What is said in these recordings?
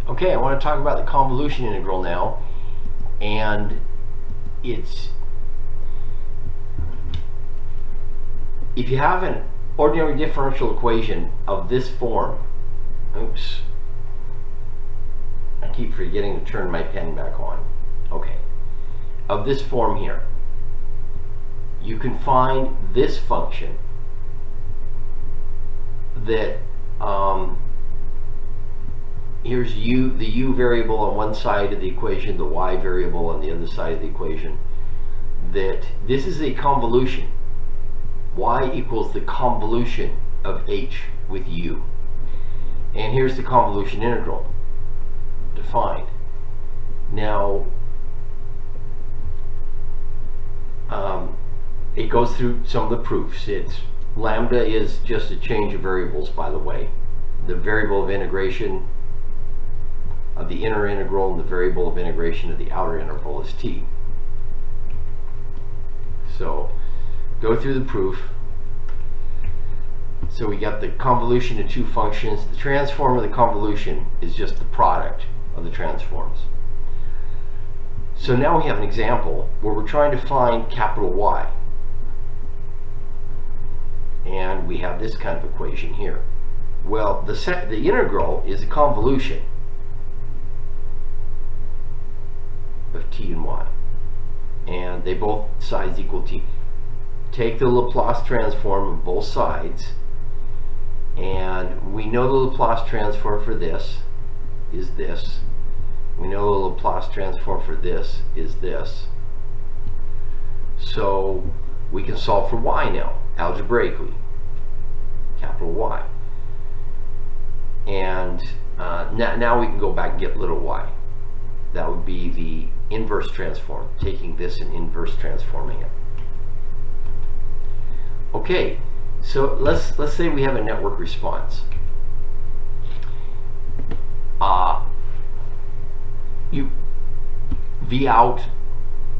Okay, I want to talk about the convolution integral now, and it's, if you have an ordinary differential equation of this form, oops, I keep forgetting to turn my pen back on. Okay, of this form here, you can find this function that here's the u variable on one side of the equation, the y variable on the other side of the equation, that this is a convolution. Y equals the convolution of h with u. And here's the convolution integral defined. Now, it goes through some of the proofs. It's lambda is just a change of variables, by the way. The variable of integration of the inner integral and the variable of integration of the outer integral is t. So go through the proof. So we got the convolution of two functions. The transform of the convolution is just the product of the transforms. So now we have an example where we're trying to find capital Y. And we have this kind of equation here. Well, the integral is a convolution of t and y, and they both sides equal t. Take the Laplace transform of both sides, and we know the Laplace transform for this is this. We know the Laplace transform for this is this. So we can solve for y now, algebraically, capital Y. And now we can go back and get little y. That would be the inverse transform, taking this and inverse transforming it. Okay, so let's say we have a network response. You V out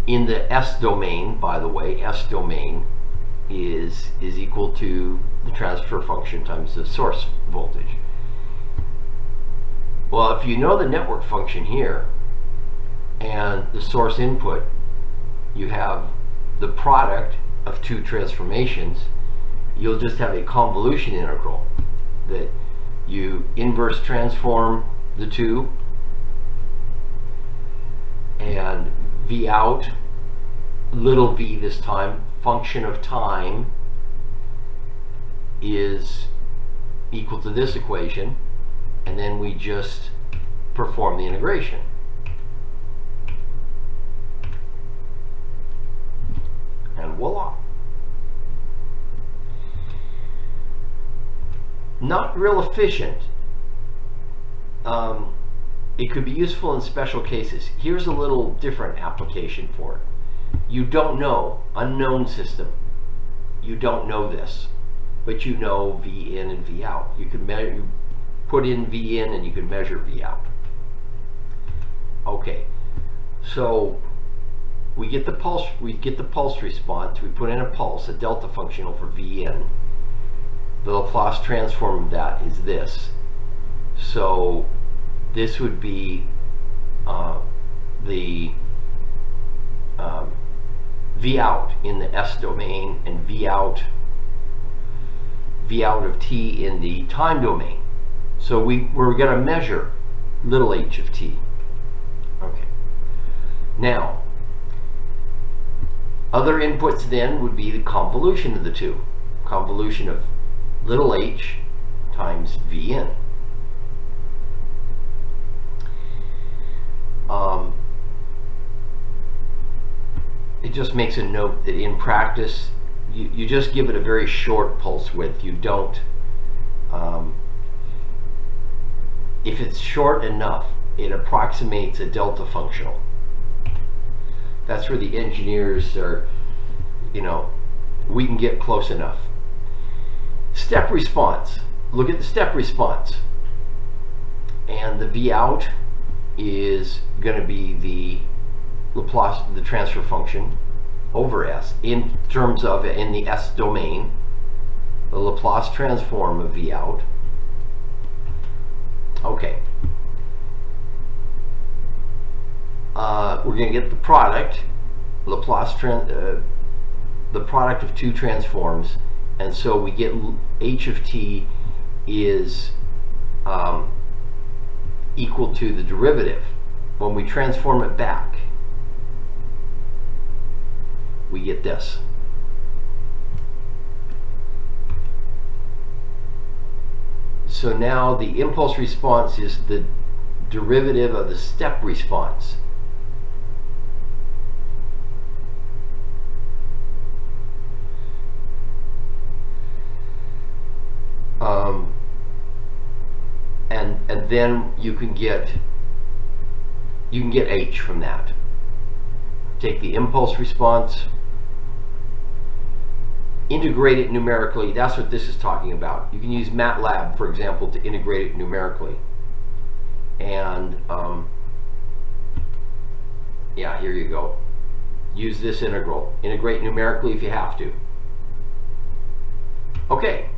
in the S domain, by the way, S domain is equal to the transfer function times the source voltage. Well, if you know the network function here and the source input, you have the product of two transformations, you'll just have a convolution integral that you inverse transform the two, and V out, little v this time, function of time, is equal to this equation, and then we just perform the integration. And voila. Not real efficient. It could be useful in special cases. Here's a little different application for it. You don't know, unknown system. You don't know this, but you know V in and V out. You can measure, you put in V in and you can measure V out. Okay, so we get the pulse response. We put in a pulse, a delta function over V in. The Laplace transform of that is this. So this would be the V out in the S domain and V out of t in the time domain. So we're going to measure little h of t. Okay. Now, other inputs then would be the convolution of the two. Convolution of little h times V in. It just makes a note that in practice, you just give it a very short pulse width. You don't, if it's short enough, it approximates a delta functional. That's where the engineers are, we can get close enough. Step response. Look at the step response. And the V out is going to be the Laplace, the transfer function over S in terms of in the S domain, the Laplace transform of V out. Okay. we're going to get the product, LaPlace, the product of two transforms, and so we get h of t is equal to the derivative. When we transform it back, we get this. So now the impulse response is the derivative of the step response. And then you can get h from that. Take the impulse response, integrate it numerically. That's what this is talking about. You can use MATLAB, for example, to integrate it numerically. And yeah, here you go. Use this integral. Integrate numerically if you have to. Okay.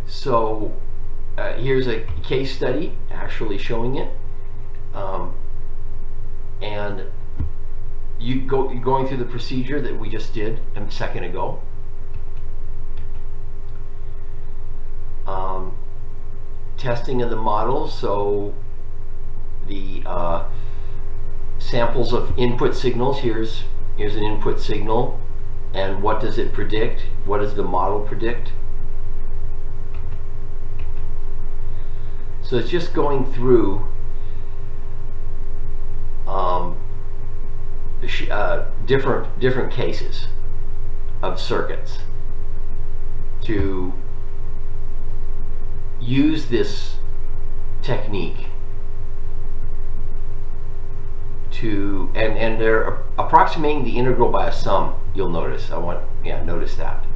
So here's a case study actually showing it. And you're going through the procedure that we just did a second ago. Testing of the model, so the samples of input signals. Here's an input signal, and what does it predict? What does the model predict? So it's just going through different cases of circuits to use this technique to, and they're approximating the integral by a sum. You'll notice. Notice that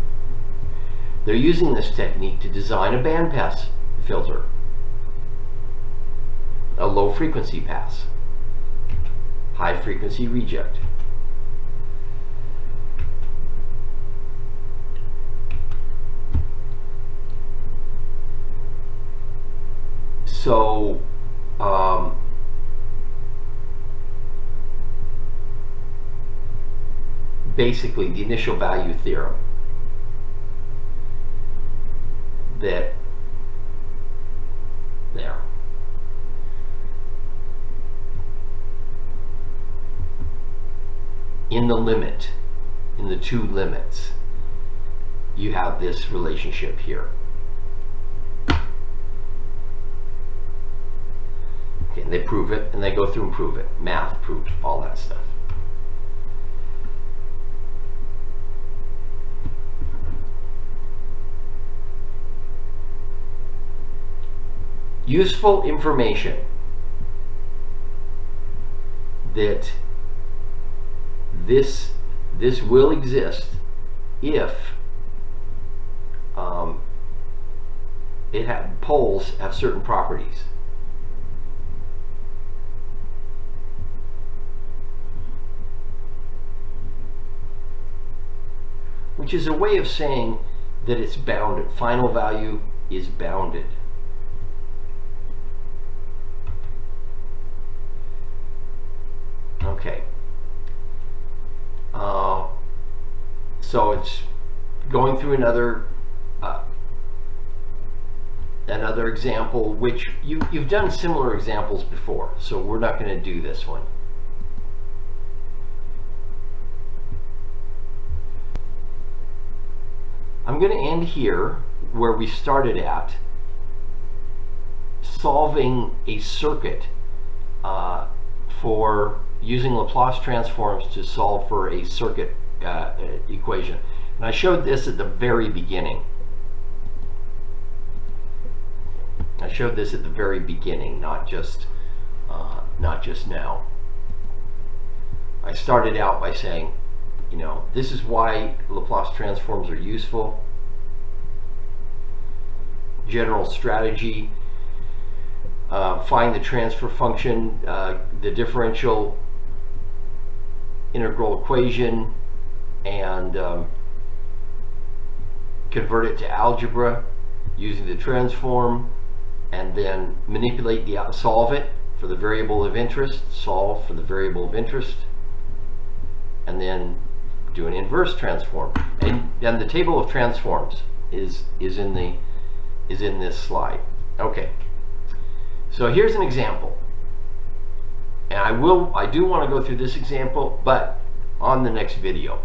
they're using this technique to design a bandpass filter, a low frequency pass, high frequency reject. So basically the initial value theorem that there. In the limit, in the two limits, you have this relationship here. Okay, and they prove it, and they go through and prove it. Math proved all that stuff. Useful information that this will exist if poles have certain properties. Which is a way of saying that it's bounded. Final value is bounded. Okay. So it's going through another example, which you've done similar examples before, so we're not going to do this one. I'm going to end here where we started at, solving a circuit for using Laplace transforms to solve for a circuit equation. And I showed this at the very beginning. I showed this at the very beginning, not just now. I started out by saying, this is why Laplace transforms are useful. General strategy, find the transfer function, the differential integral equation, and convert it to algebra using the transform, and then manipulate solve it for the variable of interest, solve for the variable of interest, and then do an inverse transform. And the table of transforms is in this slide. Okay. So here's an example. And I do want to go through this example, but on the next video.